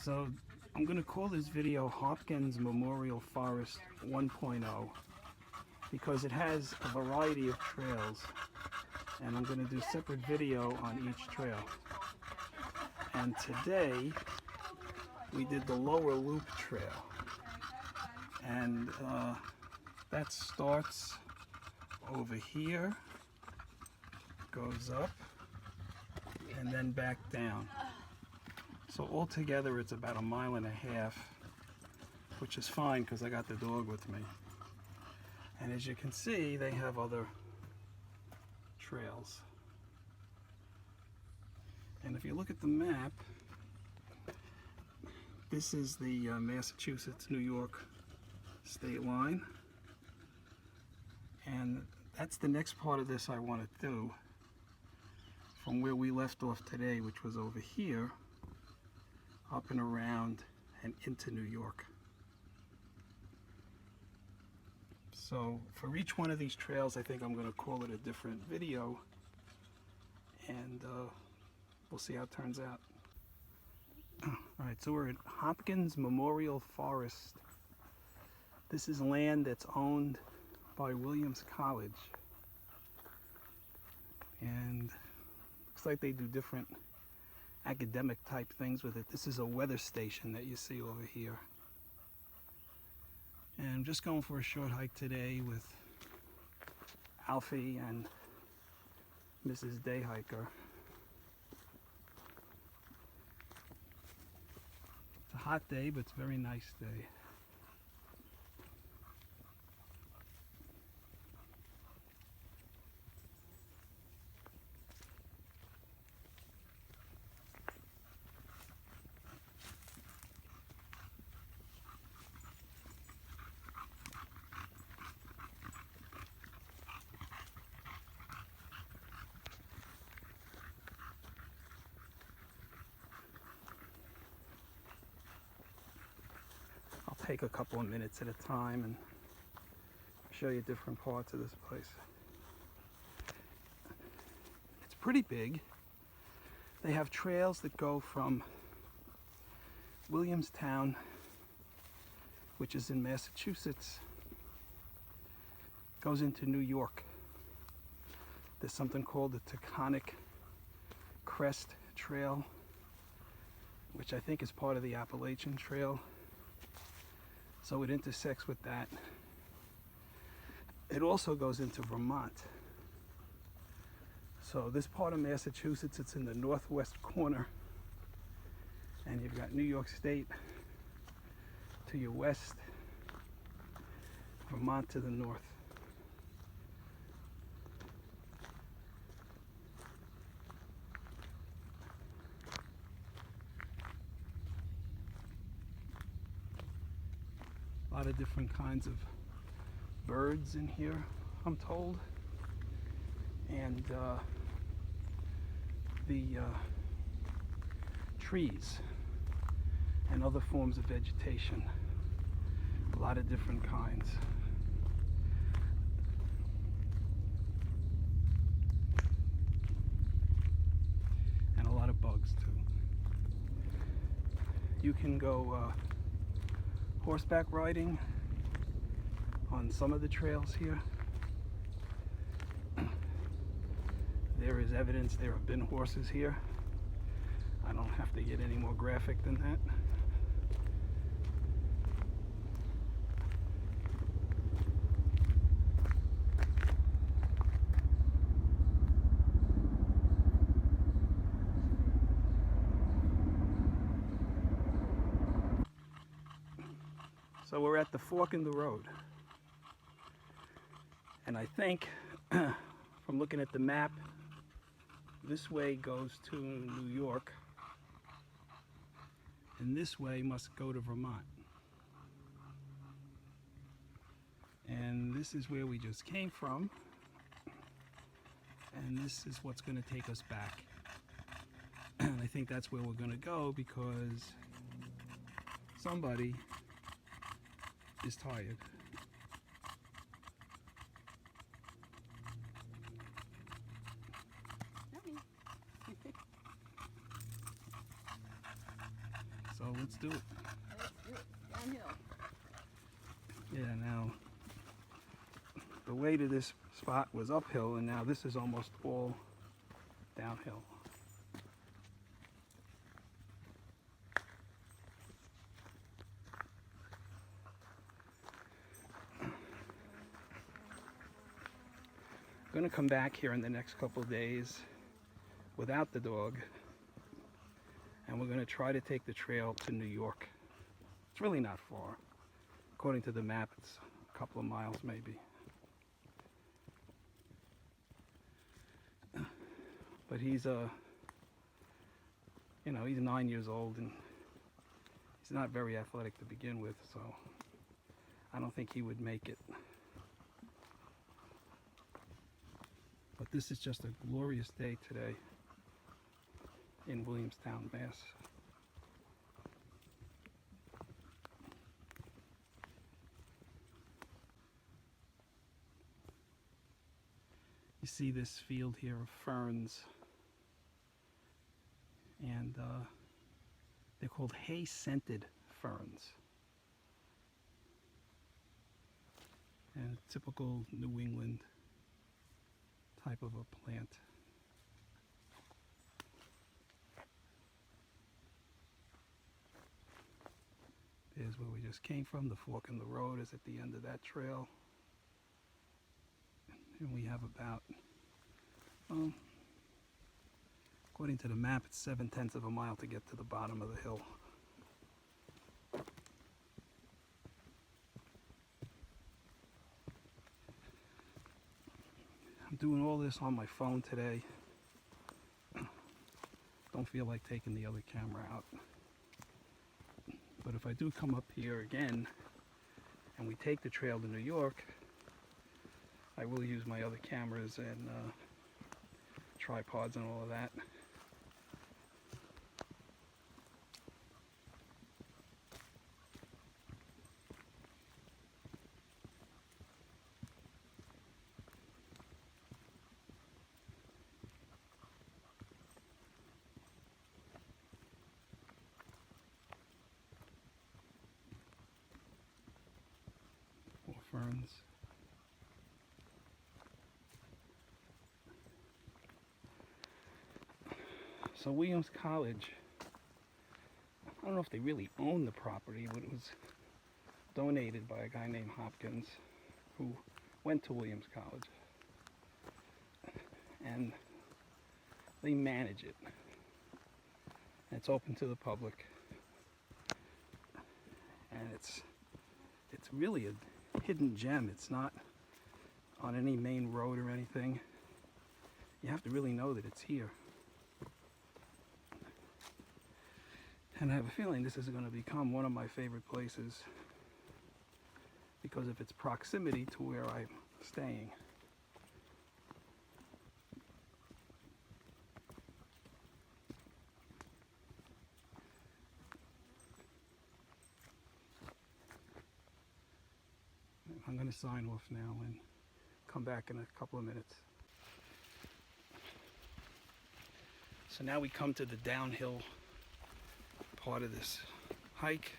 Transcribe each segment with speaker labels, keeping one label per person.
Speaker 1: So I'm going to call this video Hopkins Memorial Forest 1.0 because it has a variety of trails, and I'm going to do separate video on each trail. And today we did the lower loop trail, and that starts over here, goes up, and then back down. So altogether it's about 1.5 miles, which is fine because I got the dog with me. And as you can see, they have other trails. And if you look at the map, this is the Massachusetts-New York state line. And that's the next part of this I want to do, from where we left off today, which was over here, up and around and into New York. So for each one of these trails, I think I'm going to call it a different video, and we'll see how it turns out. Alright, so we're at Hopkins Memorial Forest. This is land that's owned by Williams College, and looks like they do different academic type things with it. This is a weather station that you see over here. And I'm just going for a short hike today with Alfie and Mrs. Dayhiker. It's a hot day, but it's a very nice day. Take a couple of minutes at a time and show you different parts of this place. It's pretty big. They have trails that go from Williamstown, which is in Massachusetts, goes into New York. There's something called the Taconic Crest Trail, which I think is part of the Appalachian Trail. So it intersects with that. It also goes into Vermont. So this part of Massachusetts, it's in the northwest corner. And you've got New York State to your west, Vermont to the north. A lot of different kinds of birds in here, I'm told, and the trees and other forms of vegetation, a lot of different kinds. And a lot of bugs too. You can go horseback riding on some of the trails here. There is evidence there have been horses here. I don't have to get any more graphic than that. So we're at the fork in the road. And I think, from looking at the map, this way goes to New York, and this way must go to Vermont. And this is where we just came from, and this is what's going to take us back. And I think that's where we're going to go because somebody is tired. So let's let's do it.
Speaker 2: Let's do it. Downhill.
Speaker 1: Yeah, now the way to this spot was uphill, and now this is almost all downhill. I'm going to come back here in the next couple of days without the dog, and we're going to try to take the trail to New York. It's really not far. According to the map, it's a couple of miles maybe. But he's you know, he's 9 years old and he's not very athletic to begin with, so I don't think he would make it. But this is just a glorious day today in Williamstown, Mass. You see this field here of ferns, and they're called hay-scented ferns. And a typical New England type of a plant. There's where we just came from. The fork in the road is at the end of that trail. And we have about, well, according to the map, it's 7/10 of a mile to get to the bottom of the hill. I'm doing all this on my phone today. Don't feel like taking the other camera out. But if I do come up here again and we take the trail to New York, I will use my other cameras and tripods and all of that. More ferns. So Williams College, I don't know if they really own the property, but it was donated by a guy named Hopkins who went to Williams College. And they manage it. And it's open to the public. And it's really a hidden gem. It's not on any main road or anything. You have to really know that it's here. And I have a feeling this is going to become one of my favorite places because of its proximity to where I'm staying. I'm going to sign off now and come back in a couple of minutes. So now we come to the downhill part of this hike.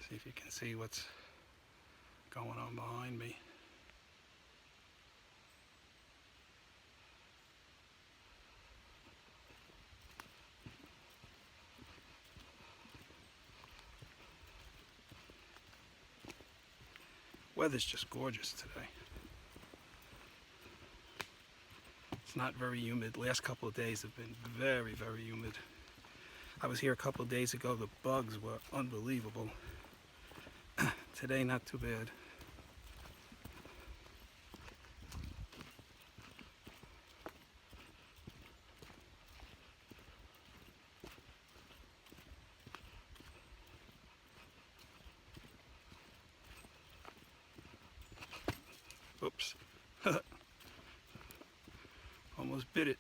Speaker 1: See if you can see what's going on behind me. Weather's just gorgeous today. It's not very humid. Last couple of days have been very, very humid. I was here a couple of days ago. The bugs were unbelievable. Today, not too bad. Oops. Almost bit it.